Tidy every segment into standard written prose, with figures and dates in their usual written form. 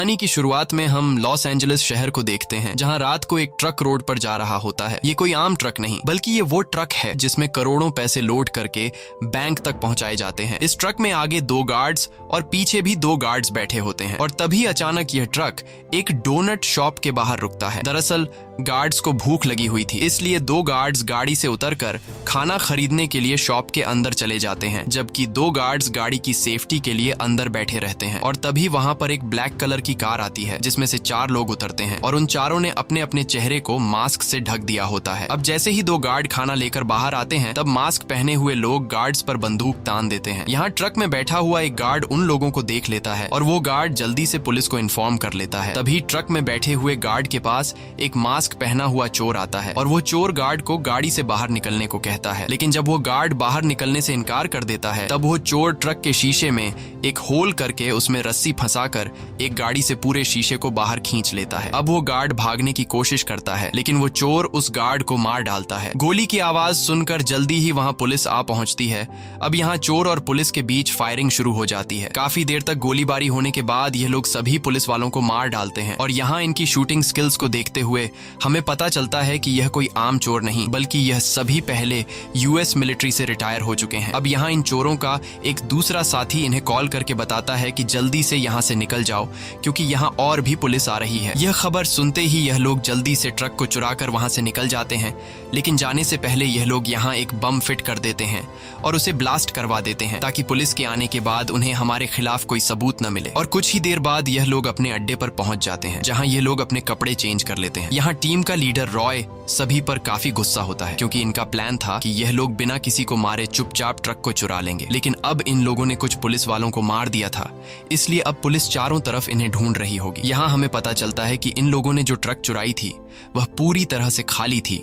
कहानी की शुरुआत में हम लॉस एंजलिस शहर को देखते हैं, जहां रात को एक ट्रक रोड पर जा रहा होता है। ये कोई आम ट्रक नहीं, बल्कि ये वो ट्रक है जिसमें करोड़ों पैसे लोड करके बैंक तक पहुंचाए जाते हैं। इस ट्रक में आगे 2 गार्ड्स और पीछे भी 2 गार्ड्स बैठे होते हैं। और तभी अचानक यह ट्रक एक डोनट शॉप के बाहर रुकता है। दरअसल गार्ड्स को भूख लगी हुई थी, इसलिए 2 गार्ड्स गाड़ी से उतरकर खाना खरीदने के लिए शॉप के अंदर चले जाते हैं, जबकि 2 गार्ड्स गाड़ी की सेफ्टी के लिए अंदर बैठे रहते हैं। और तभी वहां पर एक ब्लैक कलर की कार आती है, जिसमें से 4 लोग उतरते हैं और उन चारों ने अपने अपने चेहरे को मास्क से ढक दिया होता है। अब जैसे ही 2 गार्ड खाना लेकर बाहर आते हैं, तब मास्क पहने हुए लोग गार्ड्स पर बंदूक तान देते हैं। यहाँ ट्रक में बैठा हुआ एक गार्ड उन लोगों को देख लेता है और वो गार्ड जल्दी से पुलिस को इन्फॉर्म कर लेता है। तभी ट्रक में बैठे हुए गार्ड के पास एक मास्क पहना हुआ चोर आता है और वो चोर गार्ड को गाड़ी से बाहर निकलने को कहता है। लेकिन जब वो गार्ड बाहर निकलने से इनकार कर देता है, तब वो चोर ट्रक के शीशे में एक होल करके उसमें रस्सी फंसाकर एक गाड़ी से पूरे शीशे को बाहर खींच लेता है। अब वो गार्ड भागने की कोशिश करता है, लेकिन वो चोर उस गार्ड को मार डालता है। गोली की आवाज सुनकर जल्दी ही वहां पुलिस आ पहुंचती है। अब यहाँ चोर और पुलिस के बीच फायरिंग शुरू हो जाती है। काफी देर तक गोलीबारी होने के बाद ये लोग सभी पुलिस वालों को मार डालते हैं। और यहाँ इनकी शूटिंग स्किल्स को देखते हुए हमें पता चलता है कि यह कोई आम चोर नहीं, बल्कि यह सभी पहले यूएस मिलिट्री से रिटायर हो चुके हैं। अब यहाँ इन चोरों का एक दूसरा साथी इन्हें कॉल करके बताता है कि जल्दी से यहाँ से निकल जाओ, क्योंकि यहाँ और भी पुलिस आ रही है। यह खबर सुनते ही यह लोग जल्दी से ट्रक को चुराकर वहां से निकल जाते हैं। लेकिन जाने से पहले यह लोग यहाँ एक बम फिट कर देते हैं और उसे ब्लास्ट करवा देते हैं, ताकि पुलिस के आने के बाद उन्हें हमारे खिलाफ कोई सबूत न मिले। और कुछ ही देर बाद यह लोग अपने अड्डे पर पहुंच जाते हैं, जहाँ ये लोग अपने कपड़े चेंज कर लेते हैं। यहाँ टीम का लीडर रॉय सभी पर काफी गुस्सा होता है, क्योंकि इनका प्लान था कि यह लोग बिना किसी को मारे चुपचाप ट्रक को चुरा लेंगे। लेकिन अब इन लोगों ने कुछ पुलिस वालों को मार दिया था, इसलिए अब पुलिस चारों तरफ इन्हें ढूंढ रही होगी। यहाँ हमें पता चलता है कि इन लोगों ने जो ट्रक चुराई थी वह पूरी तरह से खाली थी,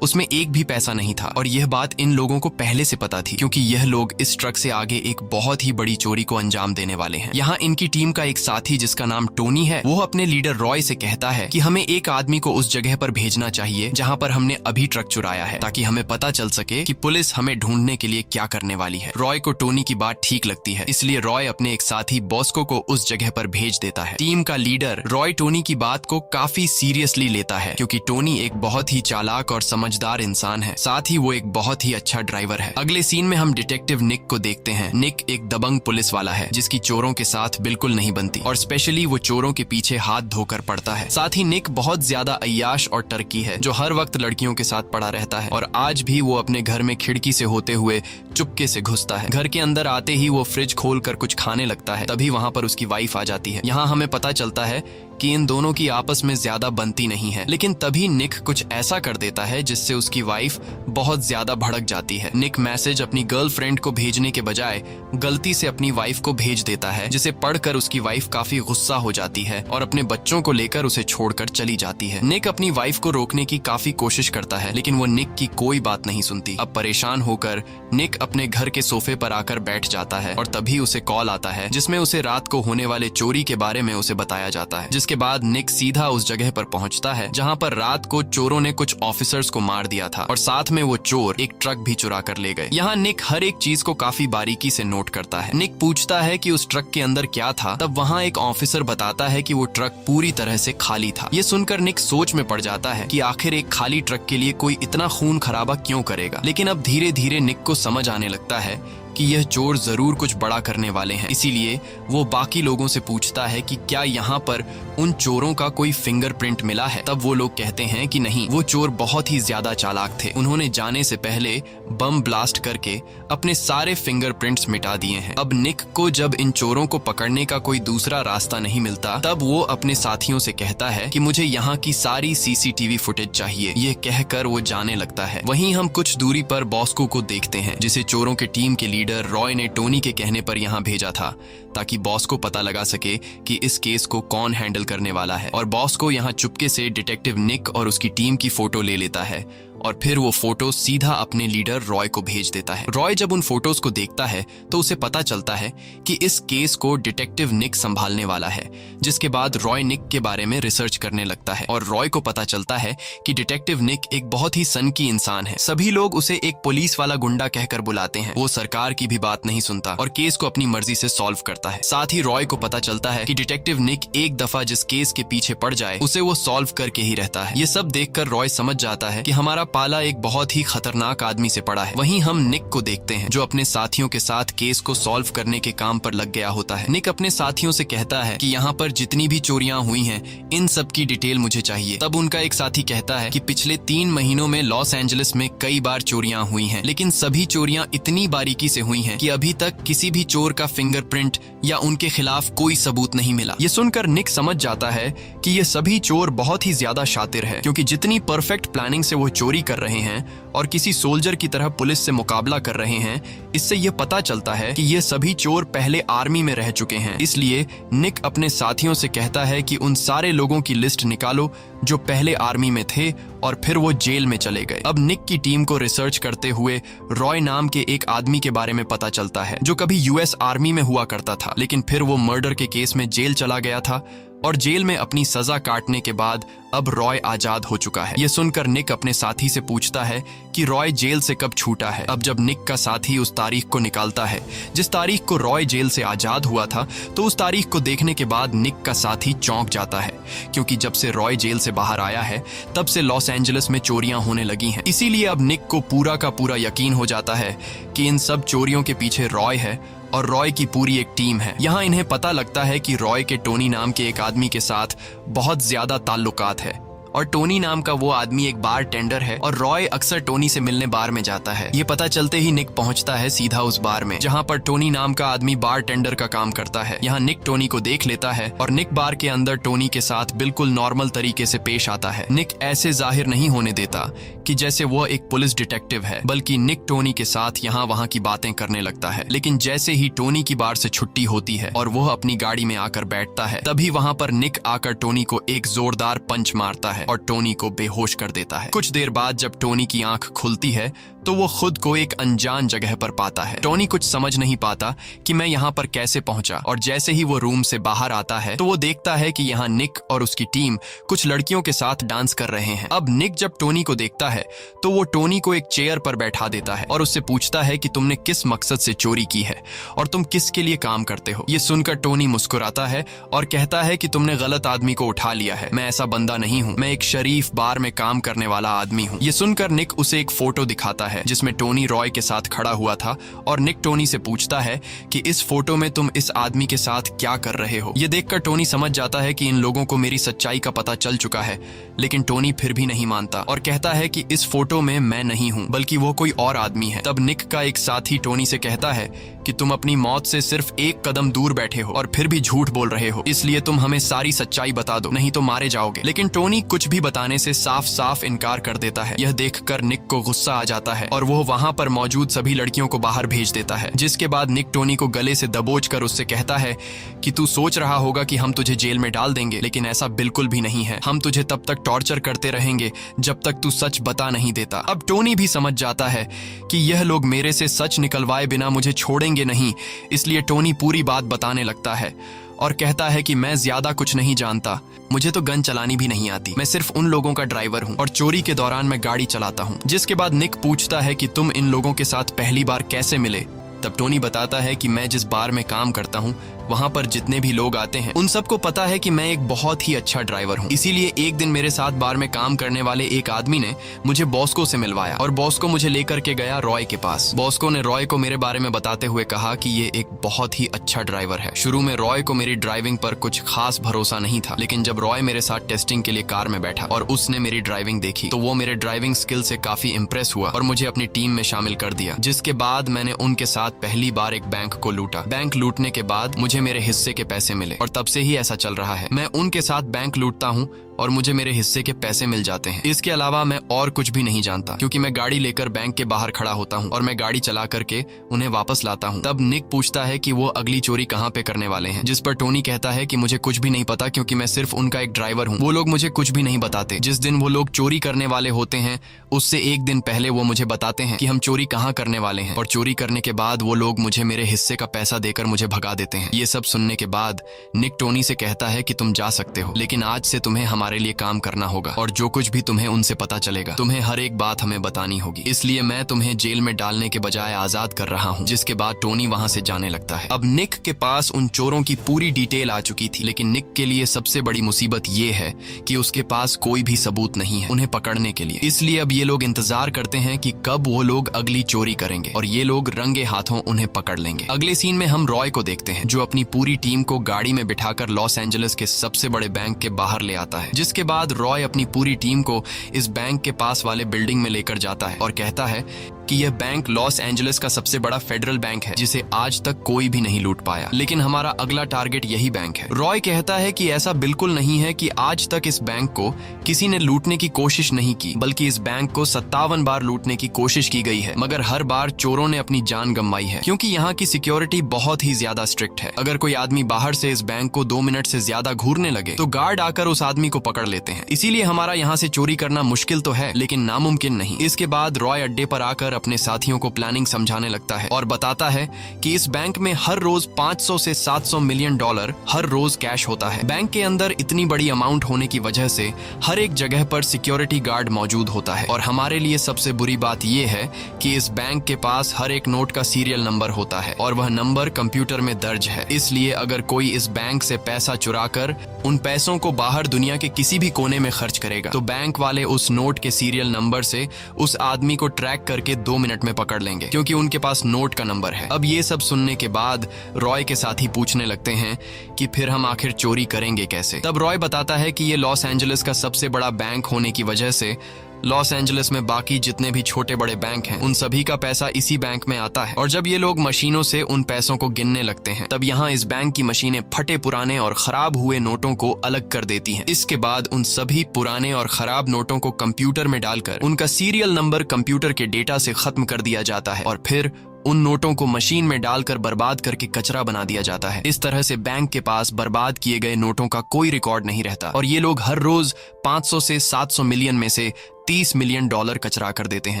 उसमें एक भी पैसा नहीं था। और यह बात इन लोगों को पहले से पता थी, क्योंकि यह लोग इस ट्रक से आगे एक बहुत ही बड़ी चोरी को अंजाम देने वाले हैं। यहाँ इनकी टीम का एक साथी जिसका नाम टोनी है, वो अपने लीडर रॉय से कहता है कि हमें एक आदमी को उस जगह पर भेजना चाहिए जहाँ पर हमने अभी ट्रक चुराया है, ताकि हमें पता चल सके कि पुलिस हमें ढूंढने के लिए क्या करने वाली है। रॉय को टोनी की बात ठीक लगती है, इसलिए रॉय अपने एक साथी बॉस्को को उस जगह पर भेज देता है। टीम का लीडर रॉय टोनी की बात को काफी सीरियसली लेता है, क्योंकि टोनी एक बहुत ही चालाक और समझदार इंसान है, साथ ही वो एक बहुत ही अच्छा ड्राइवर है। अगले सीन में हम डिटेक्टिव निक को देखते हैं। निक एक दबंग पुलिस वाला है, जिसकी चोरों के साथ बिल्कुल नहीं बनती, और स्पेशली वो चोरों के पीछे हाथ धोकर पड़ता है। साथ ही निक बहुत ज्यादा अय्याश और टर्की है, जो हर वक्त लड़कियों के साथ पड़ा रहता है। और आज भी वो अपने घर में खिड़की से होते हुए चुपके से घुसता है। घर के अंदर आते ही वो फ्रिज खोलकर कुछ खाने लगता है। तभी वहां पर उसकी वाइफ आ जाती है। यहाँ हमें पता चलता है कि इन दोनों की आपस में ज्यादा बनती नहीं है। लेकिन तभी निक कुछ ऐसा कर देता है जिससे उसकी वाइफ बहुत ज्यादा भड़क जाती है। निक मैसेज अपनी गर्लफ्रेंड को भेजने के बजाय गलती से अपनी वाइफ को भेज देता है, जिसे पढ़कर उसकी वाइफ काफी गुस्सा हो जाती है और अपने बच्चों को लेकर उसे छोड़कर चली जाती है। निक अपनी वाइफ को रोकने की काफी कोशिश करता है, लेकिन वो निक की कोई बात नहीं सुनती। अब परेशान होकर निक अपने घर के सोफे पर आकर बैठ जाता है और तभी उसे कॉल आता है, जिसमें उसे रात को होने वाले चोरी के बारे में उसे बताया जाता है। जिसके बाद निक सीधा उस जगह पर पहुंचता है जहां पर रात को चोरों ने कुछ ऑफिसर्स को मार दिया था, और साथ में वो चोर एक ट्रक भी चुरा कर ले गए। यहाँ निक हर एक चीज को काफी बारीकी से नोट करता है। निक पूछता है कि उस ट्रक के अंदर क्या था, तब वहाँ एक ऑफिसर बताता है कि वो ट्रक पूरी तरह से खाली था। ये सुनकर निक सोच में पड़ जाता है कि आखिर एक खाली ट्रक के लिए कोई इतना खून खराबा क्यों करेगा। लेकिन अब धीरे धीरे निक को समझ आने लगता है कि यह चोर जरूर कुछ बड़ा करने वाले हैं। इसीलिए वो बाकी लोगों से पूछता है कि क्या यहाँ पर उन चोरों का कोई फिंगरप्रिंट मिला है। तब वो लोग कहते हैं कि नहीं, वो चोर बहुत ही ज्यादा चालाक थे। उन्होंने जाने से पहले बम ब्लास्ट करके अपने सारे फिंगरप्रिंट्स मिटा दिए हैं। अब निक को जब इन चोरों को पकड़ने का कोई दूसरा रास्ता नहीं मिलता, तब वो अपने साथियों से कहता है कि मुझे यहाँ की सारी सीसीटीवी फुटेज चाहिए। ये कहकर वो जाने लगता है। वहीं हम कुछ दूरी पर बॉस्को को देखते हैं, जिसे चोरों के टीम के लीडर रॉय ने टोनी के कहने पर यहाँ भेजा था, ताकि बॉस को पता लगा सके कि इस केस को कौन हैंडल करने वाला है। और बॉस को यहाँ चुपके से डिटेक्टिव निक और उसकी टीम की फोटो ले लेता है और फिर वो फोटो सीधा अपने लीडर रॉय को भेज देता है। रॉय जब उन फोटोज को देखता है तो उसे पता चलता है कि इस केस को डिटेक्टिव निक संभालने वाला है, जिसके बाद रॉय निक के बारे में रिसर्च करने लगता है और रॉय को पता चलता है कि डिटेक्टिव निक एक बहुत ही सनकी इंसान है। सभी लोग उसे एक पुलिस वाला गुंडा कहकर बुलाते हैं। वो सरकार की भी बात नहीं सुनता और केस को अपनी मर्जी से सॉल्व करता है। साथ ही रॉय को पता चलता है कि डिटेक्टिव निक एक दफा जिस केस के पीछे पड़ जाए उसे वो सॉल्व करके ही रहता है। ये सब देखकर रॉय समझ जाता है कि हमारा पाला एक बहुत ही खतरनाक आदमी से पड़ा है। वहीं हम निक को देखते हैं जो अपने साथियों के साथ केस को सॉल्व करने के काम पर लग गया होता है। निक अपने साथियों से कहता है कि यहाँ पर जितनी भी चोरियां हुई हैं इन सब की डिटेल मुझे चाहिए। तब उनका एक साथी कहता है कि पिछले 3 महीनों में लॉस एंजलिस में कई बार चोरियां हुई हैं, लेकिन सभी चोरियां इतनी बारीकी से हुई हैं कि अभी तक किसी भी चोर का फिंगरप्रिंट या उनके खिलाफ कोई सबूत नहीं मिला। ये सुनकर निक समझ जाता है कि ये सभी चोर बहुत ही ज्यादा शातिर है, क्योंकि जितनी परफेक्ट प्लानिंग से वो चोरी कर रहे हैं और किसी सोल्जर की तरह पुलिस से मुकाबला कर रहे हैं, इससे ये पता चलता है कि ये सभी चोर पहले आर्मी में रह चुके हैं। इसलिए निक अपने साथियों से कहता है कि उन सारे लोगों की लिस्ट निकालो जो पहले आर्मी में थे और फिर वो जेल में चले गए। अब निक की टीम को रिसर्च करते हुए रॉय नाम के एक आदमी के बारे में पता चलता है जो कभी यूएस आर्मी में हुआ करता था, लेकिन फिर वो मर्डर के केस में जेल चला गया था और जेल में अपनी सजा काटने के बाद अब रॉय आजाद हो चुका है। ये सुनकर निक अपने साथी से पूछता है कि रॉय जेल से कब छूटा है। अब जब निक का साथी उस तारीख को निकालता है जिस तारीख को रॉय जेल से आजाद हुआ था, तो उस तारीख को देखने के बाद निक का साथी चौंक जाता है, क्योंकि जब से रॉय जेल से बाहर आया है तब से लॉस एंजलिस में चोरियां होने लगी हैं। इसीलिए अब निक को पूरा का पूरा यकीन हो जाता है कि इन सब चोरियों के पीछे रॉय है और रॉय की पूरी एक टीम है। यहाँ इन्हें पता लगता है कि रॉय के टोनी नाम के एक आदमी के साथ बहुत ज्यादा ताल्लुकात है और टोनी नाम का वो आदमी एक बार टेंडर है और रॉय अक्सर टोनी से मिलने बार में जाता है। ये पता चलते ही निक पहुंचता है सीधा उस बार में जहां पर टोनी नाम का आदमी बार टेंडर का काम करता है। यहाँ निक टोनी को देख लेता है और निक बार के अंदर टोनी के साथ बिल्कुल नॉर्मल तरीके से पेश आता है। निक ऐसे जाहिर नहीं होने देता कि जैसे वो एक पुलिस डिटेक्टिव है, बल्कि निक टोनी के साथ यहाँ वहाँ की बातें करने लगता है। लेकिन जैसे ही टोनी की बार से छुट्टी होती है और वह अपनी गाड़ी में आकर बैठता है, तभी वहाँ पर निक आकर टोनी को एक जोरदार पंच मारता है और टोनी को बेहोश कर देता है। कुछ देर बाद जब टोनी की आंख खुलती है तो वो खुद को एक अनजान जगह पर पाता है। टोनी कुछ समझ नहीं पाता कि मैं यहाँ पर कैसे पहुंचा, और जैसे ही वो रूम से बाहर आता है तो वो देखता है कि यहाँ निक और उसकी टीम कुछ लड़कियों के साथ डांस कर रहे हैं। अब निक जब टोनी को देखता है तो वो टोनी को एक चेयर पर बैठा देता है और उससे पूछता है कि तुमने किस मकसद से चोरी की है और तुम किसके लिए काम करते हो। ये सुनकर टोनी मुस्कुराता है और कहता है कि तुमने गलत आदमी को उठा लिया है, मैं ऐसा बंदा नहीं हूँ, मैं एक शरीफ बार में काम करने वाला आदमी हूँ। ये सुनकर निक उसे एक फोटो दिखाता है जिसमें टोनी रॉय के साथ खड़ा हुआ था और निक टोनी से पूछता है कि इस फोटो में तुम इस आदमी के साथ क्या कर रहे हो। ये देखकर टोनी समझ जाता है कि इन लोगों को मेरी सच्चाई का पता चल चुका है, लेकिन टोनी फिर भी नहीं मानता और कहता है कि इस फोटो में मैं नहीं हूँ बल्कि वो कोई और आदमी है। तब निक का एक साथी टोनी से कहता है कि तुम अपनी मौत से सिर्फ एक कदम दूर बैठे हो और फिर भी झूठ बोल रहे हो, इसलिए तुम हमें सारी सच्चाई बता दो, नहीं तो मारे जाओगे। लेकिन टोनी कुछ भी बताने से साफ साफ इनकार कर देता है। यह देखकर निक को गुस्सा आ जाता है और वो वहाँ पर मौजूद सभी लड़कियों को बाहर भेज देता है, जिसके बाद निक टोनी को गले से दबोच कर उससे कहता है कि तू सोच रहा होगा कि हम तुझे जेल में डाल देंगे, लेकिन ऐसा बिल्कुल भी नहीं है। हम तुझे तब तक टॉर्चर करते रहेंगे जब तक तू सच बता नहीं देता। अब टोनी भी समझ जाता है कि यह लोग मेरे से सच निकलवाए बिना मुझे छोड़ेंगे नहीं, इसलिए टोनी पूरी बात बताने लगता है और कहता है कि मैं ज्यादा कुछ नहीं जानता, मुझे तो गन चलानी भी नहीं आती, मैं सिर्फ उन लोगों का ड्राइवर हूँ और चोरी के दौरान मैं गाड़ी चलाता हूँ। जिसके बाद निक पूछता है कि तुम इन लोगों के साथ पहली बार कैसे मिले। तब टोनी बताता है कि मैं जिस बार में काम करता हूँ वहाँ पर जितने भी लोग आते हैं उन सबको पता है कि मैं एक बहुत ही अच्छा ड्राइवर हूँ, इसीलिए एक दिन मेरे साथ बार में काम करने वाले एक आदमी ने मुझे बॉस्को से मिलवाया और बॉस्को मुझे लेकर के गया रॉय के पास। बॉस्को ने रॉय को मेरे बारे में बताते हुए कहा कि ये एक बहुत ही अच्छा ड्राइवर है। शुरू में रॉय को मेरी ड्राइविंग पर कुछ खास भरोसा नहीं था, लेकिन जब रॉय मेरे साथ टेस्टिंग के लिए कार में बैठा और उसने मेरी ड्राइविंग देखी तो वो मेरे ड्राइविंग स्किल से काफी इम्प्रेस हुआ और मुझे अपनी टीम में शामिल कर दिया। जिसके बाद मैंने उनके साथ पहली बार एक बैंक को लूटा। बैंक लूटने के बाद मुझे मेरे हिस्से के पैसे मिले और तब से ही ऐसा चल रहा है। मैं उनके साथ बैंक लूटता हूँ, और मुझे मेरे हिस्से के पैसे मिल जाते हैं। इसके अलावा मैं और कुछ भी नहीं जानता, क्योंकि मैं गाड़ी लेकर बैंक के बाहर खड़ा होता हूँ और मैं गाड़ी चला करके उन्हें वापस लाता हूँ। तब निक पूछता है कि वो अगली चोरी कहाँ पे करने वाले हैं, जिस पर टोनी कहता है कि मुझे कुछ भी नहीं पता, क्योंकि मैं सिर्फ उनका एक ड्राइवर हूँ। वो लोग मुझे कुछ भी नहीं बताते। जिस दिन वो लोग चोरी करने वाले होते हैं उससे एक दिन पहले वो मुझे बताते हैं कि हम चोरी कहाँ करने वाले हैं, और चोरी करने के बाद वो लोग मुझे मेरे हिस्से का पैसा देकर मुझे भगा देते हैं। ये सब सुनने के बाद निक टोनी से कहता है कि तुम जा सकते हो, लेकिन आज से तुम्हें हमारे लिए काम करना होगा, और जो कुछ भी तुम्हें उनसे पता चलेगा तुम्हें हर एक बात हमें बतानी होगी। इसलिए मैं तुम्हें जेल में डालने के बजाय आजाद कर रहा हूँ। जिसके बाद टोनी वहाँ से जाने लगता है। अब निक के पास उन चोरों की पूरी डिटेल आ चुकी थी, लेकिन निक के लिए सबसे बड़ी मुसीबत ये है कि उसके पास कोई भी सबूत नहीं है उन्हें पकड़ने के लिए। इसलिए अब ये लोग इंतजार करते हैं कि कब वो लोग अगली चोरी करेंगे और ये लोग रंगे हाथों उन्हें पकड़ लेंगे। अगले सीन में हम रॉय को देखते हैं, जो अपनी पूरी टीम को गाड़ी में बिठाकर लॉस एंजलिस के सबसे बड़े बैंक के बाहर ले आता है। जिसके बाद रॉय अपनी पूरी टीम को इस बैंक के पास वाले बिल्डिंग में लेकर जाता है और कहता है कि यह बैंक लॉस एंजलिस का सबसे बड़ा फेडरल बैंक है, जिसे आज तक कोई भी नहीं लूट पाया, लेकिन हमारा अगला टारगेट यही बैंक है। रॉय कहता है कि ऐसा बिल्कुल नहीं है कि आज तक इस बैंक को किसी ने लूटने की कोशिश नहीं की, बल्कि इस बैंक को 57 बार लूटने की कोशिश की गई है, मगर हर बार चोरों ने अपनी जान गंवाई है, क्योंकि यहाँ की सिक्योरिटी बहुत ही ज्यादा स्ट्रिक्ट है। अगर कोई आदमी बाहर से इस बैंक को 2 मिनट से ज्यादा घूरने लगे तो गार्ड आकर उस आदमी को पकड़ लेते हैं। इसीलिए हमारा यहाँ से चोरी करना मुश्किल तो है, लेकिन नामुमकिन नहीं। इसके बाद रॉय अड्डे पर आकर अपने साथियों को प्लानिंग समझाने लगता है और बताता है कि इस बैंक में हर रोज 500 से 700 मिलियन डॉलर हर रोज कैश होता है। बैंक के अंदर इतनी बड़ी अमाउंट होने की वजह से हर एक जगह पर सिक्योरिटी गार्ड मौजूद होता है, और हमारे लिए सबसे बुरी बात यह है कि इस बैंक के पास हर एक नोट का सीरियल नंबर होता है और वह नंबर कंप्यूटर में दर्ज है। इसलिए अगर कोई इस बैंक से पैसा चुराकर उन पैसों को बाहर दुनिया के किसी भी कोने में खर्च करेगा तो बैंक वाले उस नोट के सीरियल नंबर से उस आदमी को ट्रैक करके 2 मिनट में पकड़ लेंगे, क्योंकि उनके पास नोट का नंबर है। अब ये सब सुनने के बाद रॉय के साथी पूछने लगते हैं कि फिर हम आखिर चोरी करेंगे कैसे। तब रॉय बताता है कि ये लॉस एंजलिस का सबसे बड़ा बैंक होने की वजह से लॉस एंजलिस में बाकी जितने भी छोटे बड़े बैंक हैं उन सभी का पैसा इसी बैंक में आता है, और जब ये लोग मशीनों से उन पैसों को गिनने लगते हैं तब यहाँ इस बैंक की मशीनें फटे पुराने और खराब हुए नोटों को अलग कर देती हैं। इसके बाद उन सभी पुराने और खराब नोटों को कंप्यूटर में डालकर उनका सीरियल नंबर कंप्यूटर के डेटा से खत्म कर दिया जाता है, और फिर उन नोटों को मशीन में डालकर बर्बाद करके कचरा बना दिया जाता है। इस तरह से बैंक के पास बर्बाद किए गए नोटों का कोई रिकॉर्ड नहीं रहता, और ये लोग हर रोज 500 से 700 मिलियन में से 30 मिलियन डॉलर कचरा कर देते हैं,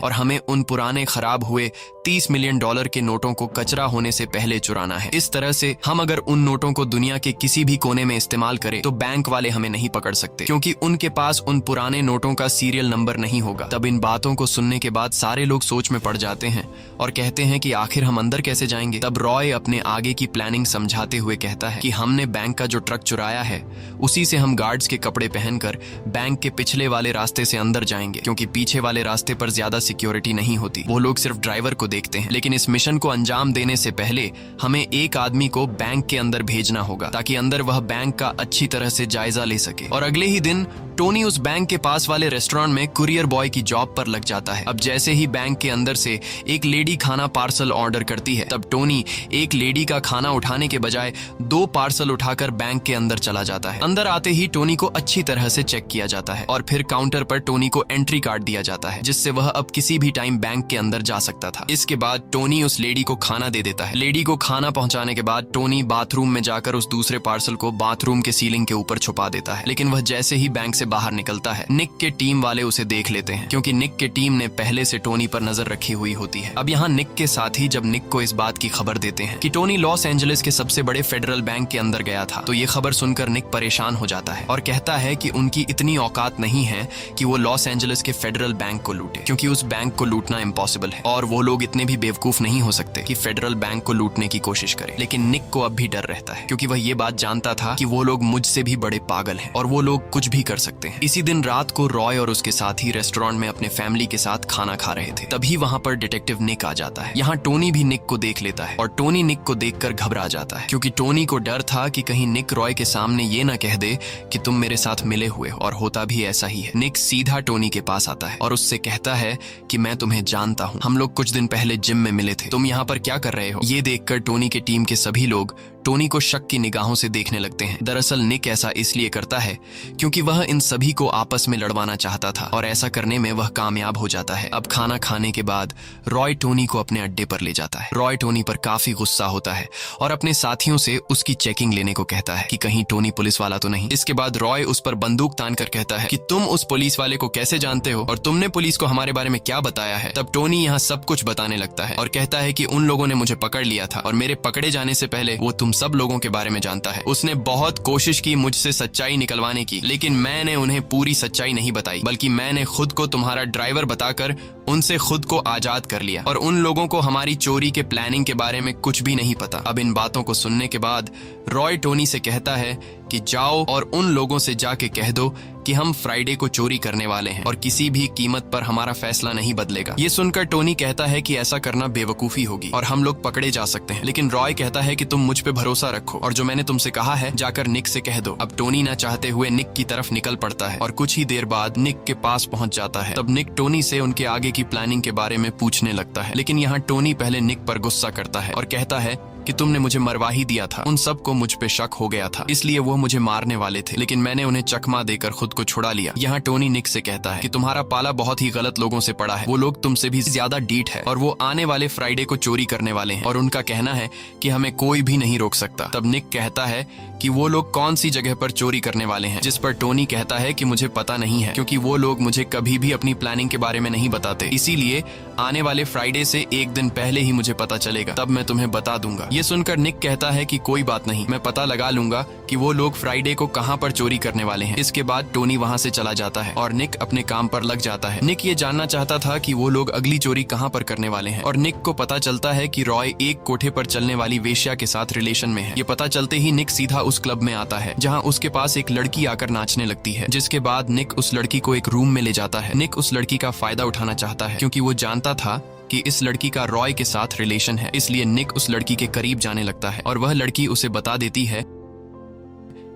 और हमें उन पुराने खराब हुए 30 मिलियन डॉलर के नोटों को कचरा होने से पहले चुराना है। इस तरह से हम अगर उन नोटों को दुनिया के किसी भी कोने में इस्तेमाल करें तो बैंक वाले हमें नहीं पकड़ सकते, क्योंकि उनके पास उन पुराने नोटों का सीरियल नंबर नहीं होगा। तब इन बातों को सुनने के बाद सारे लोग सोच में पड़ जाते हैं और कहते हैं कि आखिर हम अंदर कैसे जाएंगे। तब रॉय अपने आगे की प्लानिंग समझाते हुए कहता है कि हमने बैंक का जो ट्रक चुराया है उसी से हम गार्ड्स के कपड़े पहनकर बैंक के पिछले वाले रास्ते से अंदर जाएंगे, क्योंकि पीछे वाले रास्ते पर ज्यादा सिक्योरिटी नहीं होती। वो लोग सिर्फ ड्राइवर को देखते हैं। लेकिन इस मिशन को अंजाम देने से पहले हमें एक आदमी को बैंक के अंदर भेजना होगा, ताकि अंदर वह बैंक का अच्छी तरह से जायजा ले सके। और अगले ही दिन टोनी उस बैंक के पास वाले रेस्टोरेंट में कुरियर बॉय की जॉब पर लग जाता है। अब जैसे ही बैंक के अंदर से एक लेडी खाना पार्सल ऑर्डर करती है, तब टोनी एक लेडी का खाना उठाने के बजाय 2 पार्सल उठाकर बैंक के अंदर चला जाता है। अंदर आते ही टोनी को अच्छी तरह से चेक किया जाता है और फिर काउंटर पर टोनी को एंट्री कार्ड दिया जाता है, जिससे वह अब किसी भी टाइम बैंक के अंदर जा सकता था। इसके बाद टोनी उस लेडी को खाना दे देता है। लेडी को खाना पहुंचाने के बाद टोनी बाथरूम में जाकर उस दूसरे पार्सल को बाथरूम के सीलिंग के ऊपर छुपा देता है। लेकिन वह जैसे ही बैंक से बाहर निकलता है, निक के टीम वाले उसे देख लेते हैं, क्योंकि निक के टीम ने पहले से टोनी पर नजर रखी हुई होती है। अब यहाँ निक के साथी जब निक को इस बात की खबर देते हैं कि टोनी लॉस एंजलिस के सबसे बड़े फेडरल बैंक के अंदर गया था, तो ये खबर सुनकर निक परेशान हो जाता है और कहता है कि उनकी इतनी औकात नहीं है कि वो लॉस एंजलिस के फेडरल बैंक को लूटे, क्योंकि उस बैंक को लूटना इम्पॉसिबल है और वो लोग इतने भी बेवकूफ नहीं हो सकते कि फेडरल बैंक को लूटने की कोशिश करें। लेकिन निक को अब भी डर रहता है, क्योंकि वह ये बात जानता था कि वो लोग मुझसे भी बड़े पागल हैं और वो लोग कुछ भी कर सकते हैं। इसी दिन रात को रॉय और उसके साथी रेस्टोरेंट में अपने फैमिली के साथ खाना खा रहे थे। तभी वहां पर डिटेक्टिव निक आ जाता है। यहाँ टोनी भी निक को देख लेता है और टोनी निक को देखकर घबरा जाता है, क्योंकि टोनी को डर था कि कहीं निक रॉय के सामने ये ना कह दे कि तुम मेरे साथ मिले हुए हो, और होता भी ऐसा ही है। निक सीधा टोनी के पास आता है और उससे कहता है कि मैं तुम्हें जानता हूँ, हम लोग कुछ दिन पहले जिम में मिले थे, तुम यहाँ पर क्या कर रहे हो। ये देखकर टोनी के टीम के सभी लोग टोनी को शक की निगाहों से देखने लगते हैं। दरअसल निक ऐसा इसलिए करता है क्योंकि वह इन सभी को आपस में लड़वाना चाहता था और ऐसा करने में वह कामयाब हो जाता है। अब खाना खाने के बाद रॉय टोनी को अपने अड्डे पर ले जाता है। रॉय टोनी पर काफी गुस्सा होता है और अपने साथियों से उसकी चेकिंग लेने को कहता है कि कहीं टोनी पुलिस वाला तो नहीं। इसके बाद रॉय उस पर बंदूक तान कर कहता है कि तुम उस पुलिस वाले को कैसे जानते हो और तुमने पुलिस को हमारे बारे में क्या बताया है। तब टोनी यहाँ सब कुछ बताने लगता है और कहता है कि उन लोगों ने मुझे पकड़ लिया था और मेरे पकड़े जाने से पहले वो तुम सब लोगों के बारे में जानता है। उसने बहुत कोशिश की मुझसे सच्चाई निकलवाने की, लेकिन मैंने उन्हें पूरी सच्चाई नहीं बताई, बल्कि मैंने खुद को तुम्हारा ड्राइवर बताकर उनसे खुद को आजाद कर लिया और उन लोगों को हमारी चोरी के प्लानिंग के बारे में कुछ भी नहीं पता। अब इन बातों को सुनने के बाद रॉय टोनी से कहता है कि जाओ और उन लोगों से जाके कह दो कि हम फ्राइडे को चोरी करने वाले हैं और किसी भी कीमत पर हमारा फैसला नहीं बदलेगा। ये सुनकर टोनी कहता है कि ऐसा करना बेवकूफी होगी और हम लोग पकड़े जा सकते हैं, लेकिन रॉय कहता है कि तुम मुझ पे भरोसा रखो और जो मैंने तुमसे कहा है जाकर निक से कह दो। अब टोनी ना चाहते हुए निक की तरफ निकल पड़ता है और कुछ ही देर बाद निक के पास पहुंच जाता है। तब निक टोनी से उनके आगे की प्लानिंग के बारे में पूछने लगता है, लेकिन यहाँ टोनी पहले निक पर गुस्सा करता है और कहता है कि तुमने मुझे मरवा ही दिया था। उन सबको मुझ पे शक हो गया था, इसलिए वो मुझे मारने वाले थे, लेकिन मैंने उन्हें चकमा देकर खुद को छुड़ा लिया। यहाँ टोनी निक से कहता है कि तुम्हारा पाला बहुत ही गलत लोगों से पड़ा है। वो लोग तुमसे भी ज्यादा डीठ है और वो आने वाले फ्राइडे को चोरी करने वाले हैं और उनका कहना है कि हमें कोई भी नहीं रोक सकता। तब निक कहता है कि वो लोग कौन सी जगह पर चोरी करने वाले हैं, जिस पर टोनी कहता है कि मुझे पता नहीं है क्योंकि वो लोग मुझे कभी भी अपनी प्लानिंग के बारे में नहीं बताते, इसीलिए आने वाले फ्राइडे से एक दिन पहले ही मुझे पता चलेगा, तब मैं तुम्हें बता दूंगा। ये सुनकर निक कहता है कि कोई बात नहीं, मैं पता लगा लूंगा कि वो लोग फ्राइडे को कहां पर चोरी करने वाले हैं। इसके बाद टोनी वहां से चला जाता है और निक अपने काम पर लग जाता है। निक ये जानना चाहता था कि वो लोग अगली चोरी कहां पर करने वाले हैं और निक को पता चलता है कि रॉय एक कोठे पर चलने वाली वेश्या के साथ रिलेशन में है। ये पता चलते ही निक सीधा उस क्लब में आता है जहां उसके पास एक लड़की आकर नाचने लगती है, जिसके बाद निक उस लड़की को एक रूम में ले जाता है। निक उस लड़की का फायदा उठाना चाहता है क्योंकि वो जानता था कि इस लड़की का रॉय के साथ रिलेशन है, इसलिए निक उस लड़की के करीब जाने लगता है और वह लड़की उसे बता देती है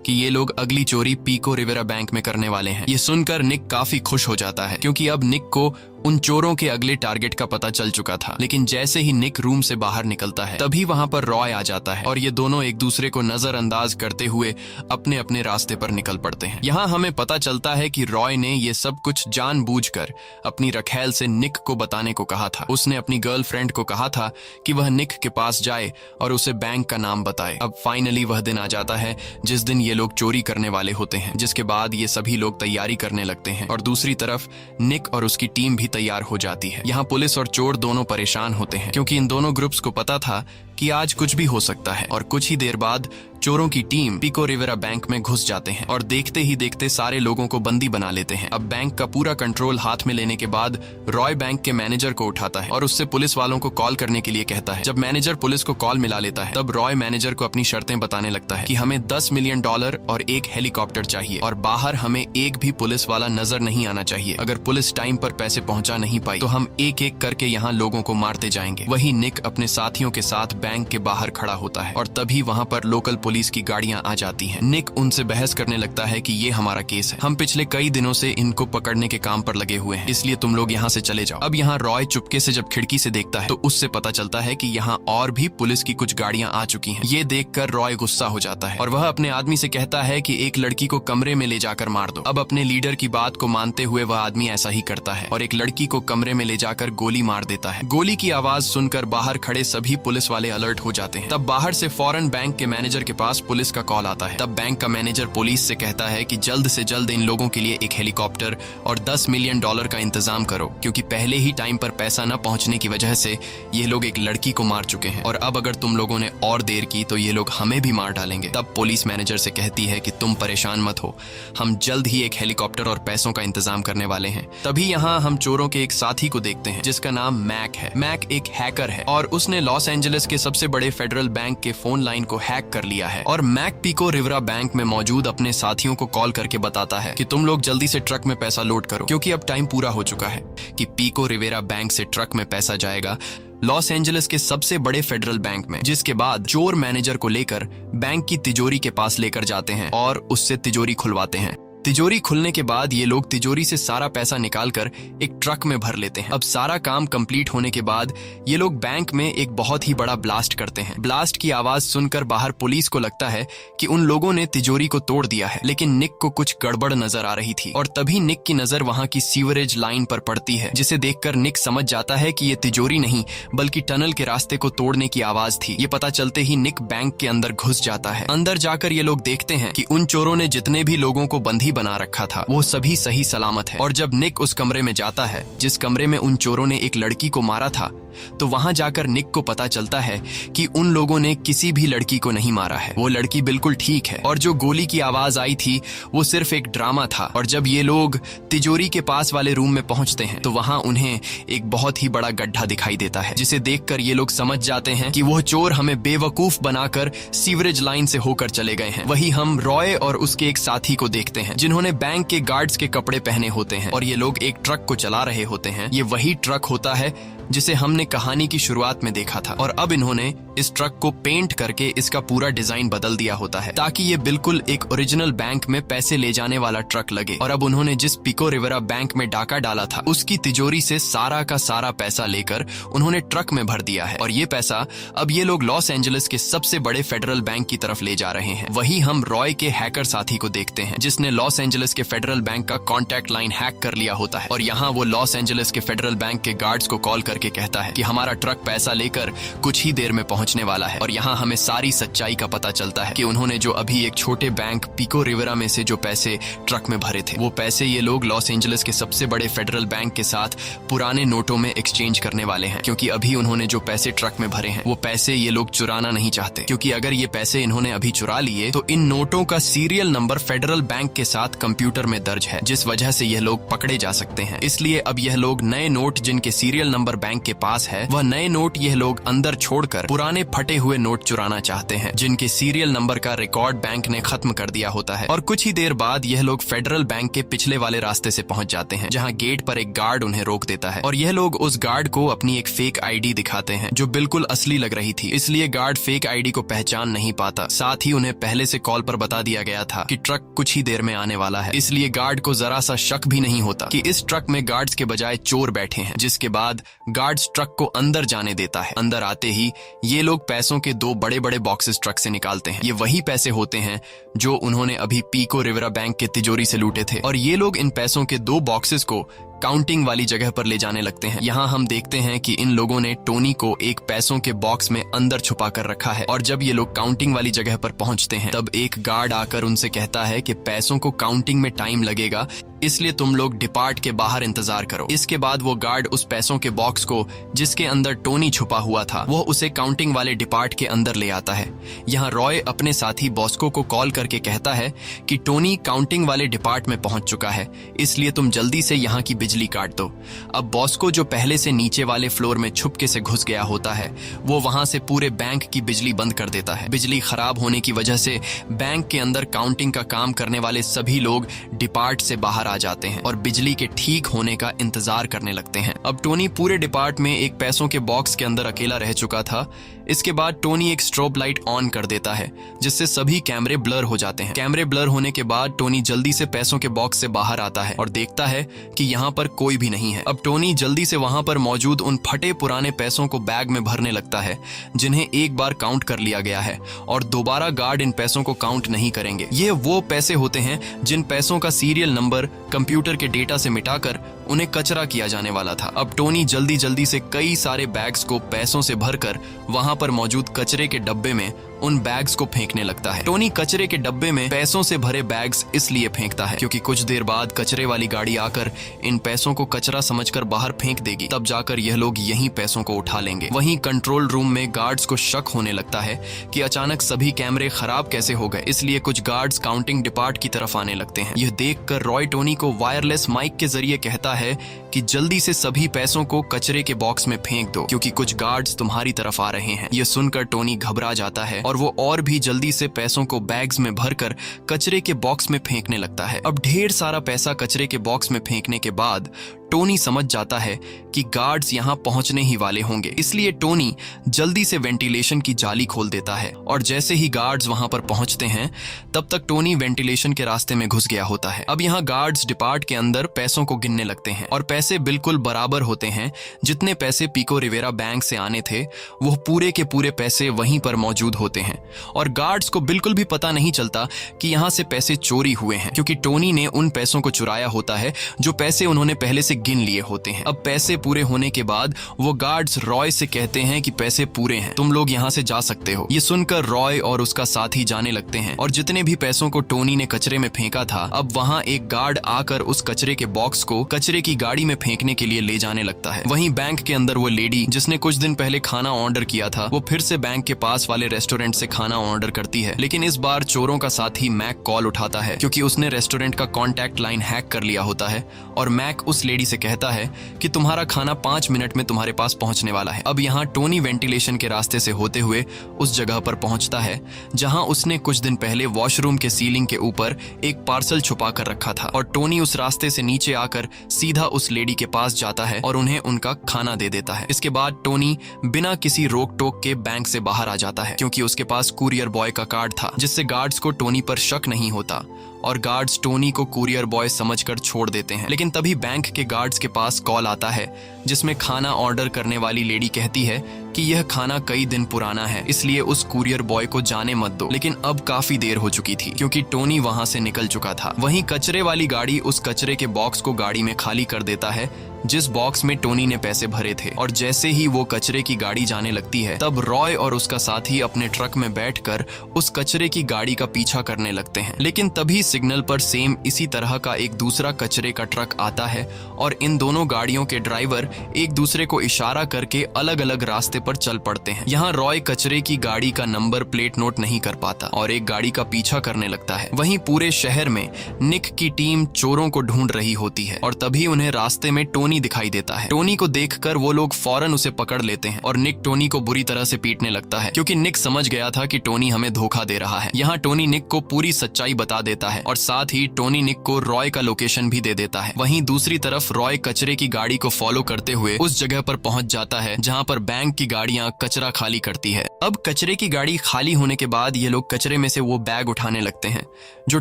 कि ये लोग अगली चोरी पीको रिवेरा बैंक में करने वाले हैं। ये सुनकर निक काफी खुश हो जाता है क्योंकि अब निक को उन चोरों के अगले टारगेट का पता चल चुका था। लेकिन जैसे ही निक रूम से बाहर निकलता है तभी वहां पर रॉय आ जाता है और ये दोनों एक दूसरे को नजरअंदाज करते हुए अपने अपने रास्ते पर निकल पड़ते हैं। यहाँ हमें पता चलता है कि रॉय ने ये सब कुछ जानबूझकर अपनी रखैल से निक को बताने को कहा था। उसने अपनी गर्लफ्रेंड को कहा था कि वह निक के पास जाए और उसे बैंक का नाम बताए। अब फाइनली वह दिन आ जाता है जिस दिन ये लोग चोरी करने वाले होते हैं, जिसके बाद ये सभी लोग तैयारी करने लगते हैं और दूसरी तरफ निक और उसकी टीम भी तैयार हो जाती है। यहाँ पुलिस और चोर दोनों परेशान होते हैं क्योंकि इन दोनों ग्रुप्स को पता था कि आज कुछ भी हो सकता है और कुछ ही देर बाद चोरों की टीम पीको रिवेरा बैंक में घुस जाते हैं और देखते ही देखते सारे लोगों को बंदी बना लेते हैं। अब बैंक का पूरा कंट्रोल हाथ में लेने के बाद रॉय बैंक के मैनेजर को उठाता है और उससे पुलिस वालों को कॉल करने के लिए कहता है। जब मैनेजर पुलिस को कॉल मिला लेता है तब रॉय मैनेजर को अपनी शर्तें बताने लगता है कि हमें $10 मिलियन और एक हेलीकॉप्टर चाहिए और बाहर हमें एक भी पुलिस वाला नजर नहीं आना चाहिए। अगर पुलिस टाइम पर पैसे पहुंचा नहीं पाई तो हम एक एक करके यहाँ लोगों को मारते जाएंगे। वही निक अपने साथियों के साथ बैंक के बाहर खड़ा होता है और तभी वहाँ पर लोकल पुलिस की गाड़ियां आ जाती हैं। निक उनसे बहस करने लगता है कि ये हमारा केस है, हम पिछले कई दिनों से इनको पकड़ने के काम पर लगे हुए हैं, इसलिए तुम लोग यहाँ से चले जाओ। अब यहाँ रॉय चुपके से जब खिड़की से देखता है तो उससे पता चलता है कि यहाँ और भी पुलिस की कुछ गाड़ियां आ चुकी हैं। ये देखकर रॉय गुस्सा हो जाता है और वह अपने आदमी से कहता है कि एक लड़की को कमरे में ले जाकर मार दो। अब अपने लीडर की बात को मानते हुए वह आदमी ऐसा ही करता है और एक लड़की को कमरे में ले जाकर गोली मार देता है। गोली की आवाज सुनकर बाहर खड़े सभी पुलिस वाले अलर्ट हो जाते हैं। तब बाहर से फौरन बैंक के मैनेजर के पास पुलिस का कॉल आता है। तब बैंक का मैनेजर पुलिस से कहता है कि जल्द से जल्द इन लोगों के लिए एक हेलीकॉप्टर और $10 मिलियन का इंतजाम करो, क्योंकि पहले ही टाइम पर पैसा न पहुंचने की वजह से ये लोग एक लड़की को मार चुके हैं और अब अगर तुम लोगों ने और देर की तो ये लोग हमें भी मार डालेंगे। तब पुलिस मैनेजर से कहती है कि तुम परेशान मत हो, हम जल्द ही एक हेलीकॉप्टर और पैसों का इंतजाम करने वाले हैं। तभी यहाँ हम चोरों के एक साथी को देखते हैं जिसका नाम मैक है। मैक एक हैकर है और उसने लॉस एंजलिस के सबसे बड़े फेडरल बैंक के फोन लाइन को हैक कर लिया है और मैक पीको रिवेरा बैंक में मौजूद अपने साथियों को कॉल करके बताता है कि तुम लोग जल्दी से ट्रक में पैसा लोड करो, क्योंकि अब टाइम पूरा हो चुका है कि पीको रिवेरा बैंक से ट्रक में पैसा जाएगा लॉस एंजलिस के सबसे बड़े फेडरल बैंक में। जिसके बाद चोर मैनेजर को लेकर बैंक की तिजोरी के पास लेकर जाते हैं और उससे तिजोरी खुलवाते हैं। तिजोरी खुलने के बाद ये लोग तिजोरी से सारा पैसा निकालकर एक ट्रक में भर लेते हैं। अब सारा काम कंप्लीट होने के बाद ये लोग बैंक में एक बहुत ही बड़ा ब्लास्ट करते हैं। ब्लास्ट की आवाज सुनकर बाहर पुलिस को लगता है कि उन लोगों ने तिजोरी को तोड़ दिया है, लेकिन निक को कुछ गड़बड़ नजर आ रही थी और तभी निक की नजर वहां की सीवरेज लाइन पर पड़ती है, जिसे देखकर निक समझ जाता है कि ये तिजोरी नहीं बल्कि टनल के रास्ते को तोड़ने की आवाज थी। ये पता चलते ही निक बैंक के अंदर घुस जाता है। अंदर जाकर ये लोग देखते हैं कि उन चोरों ने जितने भी लोगों को बंदी बना रखा था वो सभी सही सलामत है। और जब निक उस कमरे में जाता है जिस कमरे में उन चोरों ने एक लड़की को मारा था, तो वहां जाकर निक को पता चलता है कि उन लोगों ने किसी भी लड़की को नहीं मारा है, वो लड़की बिल्कुल ठीक है और जो गोली की आवाज आई थी वो सिर्फ एक ड्रामा था। और जब ये लोग तिजोरी के पास वाले रूम में पहुंचते हैं तो वहां उन्हें एक बहुत ही बड़ा गड्ढा दिखाई देता है, जिसे देखकर ये लोग समझ जाते हैं कि वो चोर हमें बेवकूफ बनाकर सीवरेज लाइन से होकर चले गए हैं। वही हम रॉय और उसके एक साथी को देखते हैं जिन्होंने बैंक के गार्ड्स के कपड़े पहने होते हैं और ये लोग एक ट्रक को चला रहे होते हैं। ये वही ट्रक होता है जिसे हमने कहानी की शुरुआत में देखा था और अब इन्होंने इस ट्रक को पेंट करके इसका पूरा डिजाइन बदल दिया होता है ताकि ये बिल्कुल एक ओरिजिनल बैंक में पैसे ले जाने वाला ट्रक लगे। और अब उन्होंने जिस पिको रिवेरा बैंक में डाका डाला था उसकी तिजोरी से सारा का सारा पैसा लेकर उन्होंने ट्रक में भर दिया है और ये पैसा अब ये लोग लॉस एंजलिस के सबसे बड़े फेडरल बैंक की तरफ ले जा रहे हैं। वही हम रॉय के हैकर साथी को देखते हैं जिसने लॉस एंजलिस के फेडरल बैंक का कॉन्टैक्ट लाइन हैक कर लिया होता है और यहाँ वो लॉस एंजलिस के फेडरल बैंक के गार्ड्स को कॉल करके कहता है कि हमारा ट्रक पैसा लेकर कुछ ही देर में पहुंचने वाला है। और यहाँ हमें सारी सच्चाई का पता चलता है कि उन्होंने जो अभी एक छोटे बैंक पिको रिवेरा में से जो पैसे ट्रक में भरे थे वो पैसे ये लोग लॉस एंजलिस के सबसे बड़े फेडरल बैंक के साथ पुराने नोटों में एक्सचेंज करने वाले हैं, क्योंकि अभी उन्होंने जो पैसे ट्रक में भरे हैं वो पैसे ये लोग चुराना नहीं चाहते, क्योंकि अगर ये पैसे इन्होंने अभी चुरा लिए तो इन नोटों का सीरियल नंबर फेडरल बैंक के साथ कंप्यूटर में दर्ज है, जिस वजह से यह लोग पकड़े जा सकते हैं। इसलिए अब यह लोग नए नोट जिनके सीरियल नंबर बैंक के पास है वह नए नोट यह लोग अंदर छोड़कर पुराने फटे हुए नोट चुराना चाहते हैं जिनके सीरियल नंबर का रिकॉर्ड बैंक ने खत्म कर दिया होता है। और कुछ ही देर बाद यह लोग फेडरल बैंक के पिछले वाले रास्ते से पहुंच जाते हैं जहां गेट पर एक गार्ड उन्हें रोक देता है और यह लोग उस गार्ड को अपनी एक फेक आईडी दिखाते हैं जो बिल्कुल असली लग रही थी। इसलिए गार्ड फेक आईडी को पहचान नहीं पाता। साथ ही उन्हें पहले से कॉल पर बता दिया गया था कि ट्रक कुछ ही देर में आने वाला है, इसलिए गार्ड को जरा सा शक भी नहीं होता कि इस ट्रक में गार्ड्स के बजाय चोर बैठे हैं। जिसके बाद गार्ड्स ट्रक को अंदर जाने देता है। अंदर आते ही ये लोग पैसों के 2 बड़े बड़े बॉक्सेस ट्रक से निकालते हैं। ये वही पैसे होते हैं जो उन्होंने अभी पिको रिवेरा बैंक के तिजोरी से लूटे थे और ये लोग इन पैसों के 2 बॉक्सेस को काउंटिंग वाली जगह पर ले जाने लगते हैं। यहाँ हम देखते हैं कि इन लोगों ने टोनी को एक पैसों के बॉक्स में अंदर छुपा कर रखा है और जब ये लोग काउंटिंग वाली जगह पर पहुंचते हैं तब एक गार्ड आकर उनसे कहता है कि पैसों को काउंटिंग में टाइम लगेगा, इसलिए तुम लोग डिपार्ट के बाहर इंतजार करो। इसके बाद वो गार्ड उस पैसों के बॉक्स को जिसके अंदर टोनी छुपा हुआ था वो उसे काउंटिंग वाले डिपार्ट के अंदर ले आता है। यहाँ रॉय अपने साथी बॉस्को को कॉल करके कहता है कि टोनी काउंटिंग वाले डिपार्ट में पहुंच चुका है, इसलिए तुम जल्दी से यहाँ की बिजली काट दो। अब बॉस्को जो पहले से नीचे वाले फ्लोर में छुपके से घुस गया होता है वो वहां से पूरे बैंक की बिजली बंद कर देता है। बिजली खराब होने की वजह से बैंक के अंदर काउंटिंग का काम करने वाले सभी लोग डिपार्ट से बाहर आ जाते हैं और बिजली के ठीक होने का इंतजार करने लगते हैं। अब टोनी पूरे डिपार्ट में एक पैसों के बॉक्स के अंदर अकेला रह चुका था। इसके बाद टोनी एक स्ट्रोब लाइट ऑन कर देता है जिससे सभी कैमरे ब्लर हो जाते हैं। कैमरे ब्लर होने के बाद टोनी जल्दी से पैसों के बॉक्स से बाहर आता है और देखता है कि यहाँ पर कोई भी नहीं है। अब टोनी जल्दी से वहां पर मौजूद उन फटे पुराने पैसों को बैग में भरने लगता है जिन्हें एक बार काउंट कर लिया गया है और दोबारा गार्ड इन पैसों को काउंट नहीं करेंगे। ये वो पैसे होते हैं जिन पैसों का सीरियल नंबर कंप्यूटर के डेटा से मिटाकर उन्हें कचरा किया जाने वाला था। अब टोनी जल्दी जल्दी से कई सारे बैग्स को पैसों से भरकर वहां पर मौजूद कचरे के डब्बे में उन बैग्स को फेंकने लगता है। टोनी कचरे के डब्बे में पैसों से भरे बैग्स इसलिए फेंकता है क्योंकि कुछ देर बाद कचरे वाली गाड़ी आकर इन पैसों को कचरा समझकर बाहर फेंक देगी, तब जाकर यह लोग यहीं पैसों को उठा लेंगे। वहीं कंट्रोल रूम में गार्ड्स को शक होने लगता है कि अचानक सभी कैमरे खराब कैसे हो गए, इसलिए कुछ गार्ड्स काउंटिंग डिपार्ट की तरफ आने लगते हैं। यह देखकर रॉय टोनी को वायरलेस माइक के जरिए कहता है कि जल्दी से सभी पैसों को कचरे के बॉक्स में फेंक दो क्योंकि कुछ गार्ड्स तुम्हारी तरफ आ रहे हैं। यह सुनकर टोनी घबरा जाता है और वो और भी जल्दी से पैसों को बैग्स में भरकर कचरे के बॉक्स में फेंकने लगता है। अब ढेर सारा पैसा कचरे के बॉक्स में फेंकने के बाद टोनी समझ जाता है कि गार्ड्स यहाँ पहुंचने ही वाले होंगे, इसलिए टोनी जल्दी से वेंटिलेशन की जाली खोल देता है और जैसे ही गार्ड्स वहां पर पहुंचते हैं तब तक टोनी वेंटिलेशन के रास्ते में घुस गया होता है। अब यहाँ गार्ड्स डिपार्ट के अंदर पैसों को गिनने लगते हैं और पैसे बिल्कुल बराबर होते हैं। जितने पैसे पिको रिवेरा बैंक से आने थे वो पूरे के पूरे पैसे वहीं पर मौजूद होते हैं और गार्ड्स को बिल्कुल भी पता नहीं चलता कि यहाँ से पैसे चोरी हुए हैं, क्योंकि टोनी ने उन पैसों को चुराया होता है जो पैसे उन्होंने पहले से गिन लिए होते हैं। अब पैसे पूरे होने के बाद वो गार्ड्स रॉय से कहते हैं कि पैसे पूरे हैं, तुम लोग यहाँ से जा सकते हो। ये सुनकर रॉय और उसका साथी जाने लगते हैं और जितने भी पैसों को टोनी ने कचरे में फेंका था, अब वहाँ एक गार्ड आकर उस कचरे के बॉक्स को कचरे की गाड़ी में फेंकने के लिए ले जाने लगता है। वहीं बैंक के अंदर वो लेडी जिसने कुछ दिन पहले खाना ऑर्डर किया था, वो फिर से बैंक के पास वाले रेस्टोरेंट से खाना ऑर्डर करती है, लेकिन इस बार चोरों का साथी मैक कॉल उठाता है क्योंकि उसने रेस्टोरेंट का कॉन्टैक्ट लाइन हैक कर लिया होता है और मैक उस लेडी से कहता है कि तुम्हारा खाना 5 मिनट में तुम्हारे पास पहुंचने वाला है। अब यहाँ टोनी वेंटिलेशन के रास्ते से होते हुए उस जगह पर पहुंचता है जहां उसने कुछ दिन पहले वॉशरूम के सीलिंग के ऊपर एक पार्सल छुपा कर रखा था और टोनी उस रास्ते से नीचे आकर सीधा उस लेडी के पास जाता है और उन्हें उनका खाना दे देता है। इसके बाद टोनी बिना किसी रोक टोक के बैंक से बाहर आ जाता है क्योंकि उसके पास कुरियर बॉय का कार्ड था, जिससे गार्ड्स को टोनी पर शक नहीं होता और गार्ड्स टोनी को कुरियर बॉय समझकर छोड़ देते हैं। लेकिन तभी बैंक के गार्ड्स के पास कॉल आता है जिसमें खाना ऑर्डर करने वाली लेडी कहती है कि यह खाना कई दिन पुराना है, इसलिए उस कुरियर बॉय को जाने मत दो। लेकिन अब काफी देर हो चुकी थी क्योंकि टोनी वहां से निकल चुका था। वहीं कचरे वाली गाड़ी उस कचरे के बॉक्स को गाड़ी में खाली कर देता है जिस बॉक्स में टोनी ने पैसे भरे थे और जैसे ही वो कचरे की गाड़ी जाने लगती है तब रॉय और उसका साथी अपने ट्रक में बैठकर उस कचरे की गाड़ी का पीछा करने लगते हैं। लेकिन तभी सिग्नल पर सेम इसी तरह का एक दूसरा कचरे का ट्रक आता है और इन दोनों गाड़ियों के ड्राइवर एक दूसरे को इशारा करके अलग अलग रास्ते पर चल पड़ते हैं। यहाँ रॉय कचरे की गाड़ी का नंबर प्लेट नोट नहीं कर पाता और एक गाड़ी का पीछा करने लगता है। वहीं पूरे शहर में निक की टीम चोरों को ढूंढ रही होती है और तभी उन्हें रास्ते में टोनी दिखाई देता है। टोनी को देखकर वो लोग फौरन उसे पकड़ लेते हैं और निक टोनी को बुरी तरह से पीटने लगता है क्योंकि निक समझ गया था कि टोनी हमें धोखा दे रहा है। यहाँ टोनी निक को पूरी सच्चाई बता देता है और साथ ही टोनी निक को रॉय का लोकेशन भी दे देता है। वहीं दूसरी तरफ रॉय कचरे की गाड़ी को फॉलो करते हुए उस जगह पर पहुंच जाता है जहां पर बैंक की गाड़ियां कचरा खाली करती है। अब कचरे की गाड़ी खाली होने के बाद ये लोग कचरे में से वो बैग उठाने लगते हैं जो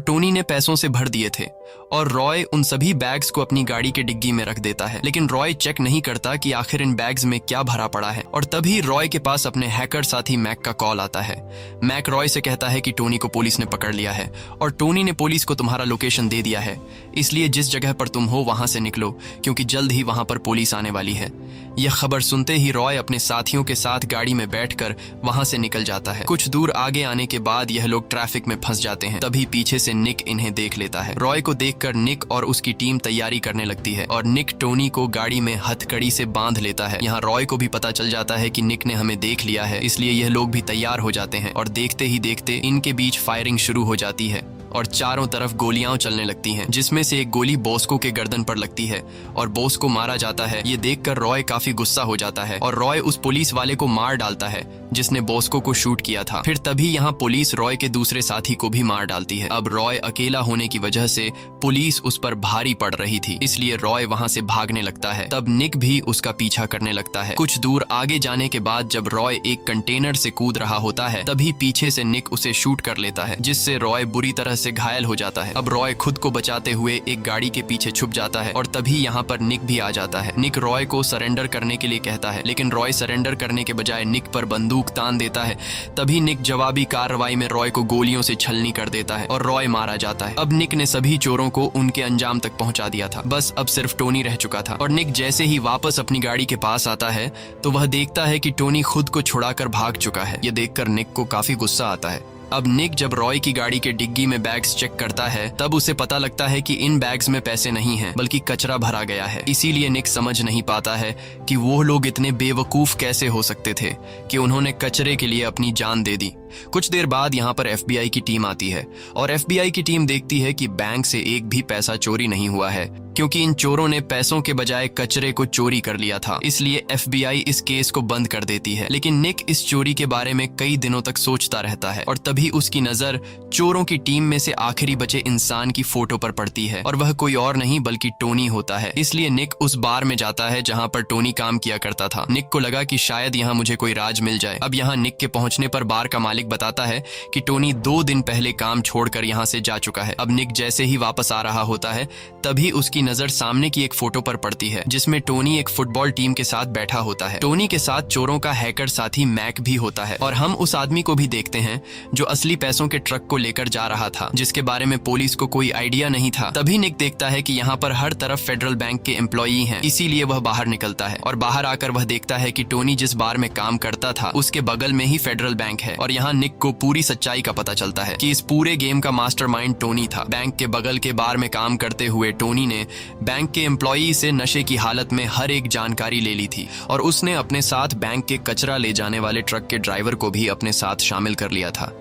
टोनी ने पैसों से भर दिए थे और रॉय उन सभी बैग्स को अपनी गाड़ी के डिग्गी में रख देता है। लेकिन रॉय चेक नहीं करता कि आखिर इन बैग्स में क्या भरा पड़ा है और तभी रॉय के पास अपने हैकर साथी मैक का कॉल आता है। मैक रॉय से कहता है कि टोनी को पुलिस ने पकड़ लिया है और टोनी ने पुलिस को तुम्हारा लोकेशन दे दिया है, इसलिए जिस जगह पर तुम हो वहां से निकलो क्योंकि जल्द ही वहां पर पुलिस आने वाली है। यह खबर सुनते ही रॉय अपने साथियों के साथ गाड़ी में बैठकर वहां से निकल जाता है। कुछ दूर आगे आने के बाद यह लोग ट्रैफिक में फंस जाते हैं। तभी पीछे से निक इन्हें देख लेता है। रॉय को देखकर निक और उसकी टीम तैयारी करने लगती है और निक टोनी को गाड़ी में हथकड़ी से बांध लेता है। यहाँ रॉय को भी पता चल जाता है कि निक ने हमें देख लिया है, इसलिए यह लोग भी तैयार हो जाते हैं और देखते ही देखते इनके बीच फायरिंग शुरू हो जाती है और चारों तरफ गोलियां चलने लगती हैं, जिसमें से एक गोली बॉस्को के गर्दन पर लगती है और बॉस्को मारा जाता है। ये देखकर रॉय काफी गुस्सा हो जाता है और रॉय उस पुलिस वाले को मार डालता है जिसने बॉस्को को शूट किया था। फिर तभी यहाँ पुलिस रॉय के दूसरे साथी को भी मार डालती है। अब रॉय अकेला होने की वजह से पुलिस उस पर भारी पड़ रही थी, इसलिए रॉय वहाँ से भागने लगता है। तब निक भी उसका पीछा करने लगता है। कुछ दूर आगे जाने के बाद जब रॉय एक कंटेनर से कूद रहा होता है तभी पीछे से निक उसे शूट कर लेता है, जिससे रॉय बुरी तरह से घायल हो जाता है। अब रॉय खुद को बचाते हुए एक गाड़ी के पीछे छुप जाता है और तभी यहाँ पर निक भी आ जाता है। निक रॉय को सरेंडर करने के लिए कहता है, लेकिन रॉय सरेंडर करने के बजाय निक पर बंदूक तान देता है। तभी निक जवाबी कार्रवाई में रॉय को गोलियों से छलनी कर देता है और रॉय मारा जाता है। अब निक ने सभी चोरों को उनके अंजाम तक पहुंचा दिया था, बस अब सिर्फ टोनी रह चुका था। और निक जैसे ही वापस अपनी गाड़ी के पास आता है तो वह देखता है कि टोनी खुद को छुड़ाकर भाग चुका है। यह देखकर निक को काफी गुस्सा आता है। अब निक जब रॉय की गाड़ी के डिग्गी में बैग्स चेक करता है तब उसे पता लगता है कि इन बैग्स में पैसे नहीं हैं बल्कि कचरा भरा गया है। इसीलिए निक समझ नहीं पाता है कि वो लोग इतने बेवकूफ कैसे हो सकते थे कि उन्होंने कचरे के लिए अपनी जान दे दी। कुछ देर बाद यहाँ पर FBI की टीम आती है और FBI की टीम देखती है कि बैंक से एक भी पैसा चोरी नहीं हुआ है, क्योंकि इन चोरों ने पैसों के बजाय कचरे को चोरी कर लिया था। इसलिए FBI इस केस को बंद कर देती है। लेकिन निक इस चोरी के बारे में कई दिनों तक सोचता रहता है और तभी उसकी नजर चोरों की टीम में से आखिरी बचे इंसान की फोटो पर पड़ती है और वह कोई और नहीं बल्कि टोनी होता है। इसलिए निक उस बार में जाता है जहाँ पर टोनी काम किया करता था। निक को लगा कि शायद यहाँ मुझे कोई राज मिल जाए। अब यहाँ निक के पहुंचने पर बार का मालिक बताता है कि टोनी 2 दिन पहले काम छोड़कर यहाँ से जा चुका है। अब निक जैसे ही वापस आ रहा होता है तभी उसकी नजर सामने की एक फोटो पर पड़ती है जिसमें टोनी एक फुटबॉल टीम के साथ बैठा होता है। टोनी के साथ चोरों का हैकर साथी मैक भी होता है और हम उस आदमी को भी देखते हैं जो असली पैसों के ट्रक को लेकर जा रहा था, जिसके बारे में पुलिस को कोई आइडिया नहीं था। तभी निक देखता है कि यहाँ पर हर तरफ फेडरल बैंक के एम्प्लॉई हैं, इसीलिए वह बाहर निकलता है और बाहर आकर वह देखता है कि टोनी जिस बार में काम करता था उसके बगल में ही फेडरल बैंक है। और यहाँ निक को पूरी सच्चाई का पता चलता है कि इस पूरे गेम का मास्टरमाइंड टोनी था। बैंक के बगल के बार में काम करते हुए टोनी ने बैंक के एम्प्लॉई से नशे की हालत में हर एक जानकारी ले ली थी और उसने अपने साथ बैंक के कचरा ले जाने वाले ट्रक के ड्राइवर को भी अपने साथ शामिल कर लिया था।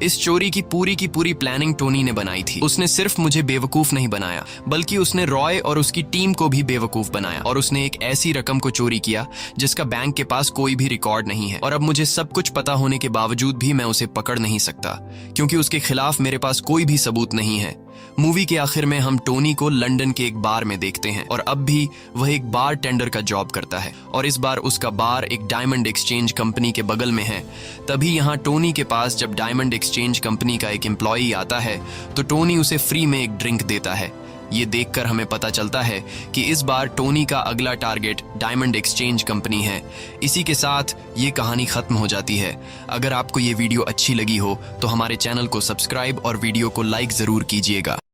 इस चोरी की पूरी प्लानिंग टोनी ने बनाई थी। उसने सिर्फ मुझे बेवकूफ नहीं बनाया बल्कि उसने रॉय और उसकी टीम को भी बेवकूफ बनाया और उसने एक ऐसी रकम को चोरी किया जिसका बैंक के पास कोई भी रिकॉर्ड नहीं है। और अब मुझे सब कुछ पता होने के बावजूद भी मैं उसे पकड़ नहीं सकता क्योंकि उसके खिलाफ मेरे पास कोई भी सबूत नहीं है। मूवी के आखिर में हम टोनी को लंदन के एक बार में देखते हैं और अब भी वह एक बार टेंडर का जॉब करता है और इस बार उसका बार एक डायमंड एक्सचेंज कंपनी के बगल में है। तभी यहाँ टोनी के पास जब डायमंड एक्सचेंज कंपनी का एक एम्प्लॉई आता है तो टोनी उसे फ्री में एक ड्रिंक देता है। ये देखकर हमें पता चलता है कि इस बार टोनी का अगला टारगेट डायमंड एक्सचेंज कंपनी है। इसी के साथ ये कहानी खत्म हो जाती है। अगर आपको ये वीडियो अच्छी लगी हो तो हमारे चैनल को सब्सक्राइब और वीडियो को लाइक जरूर कीजिएगा।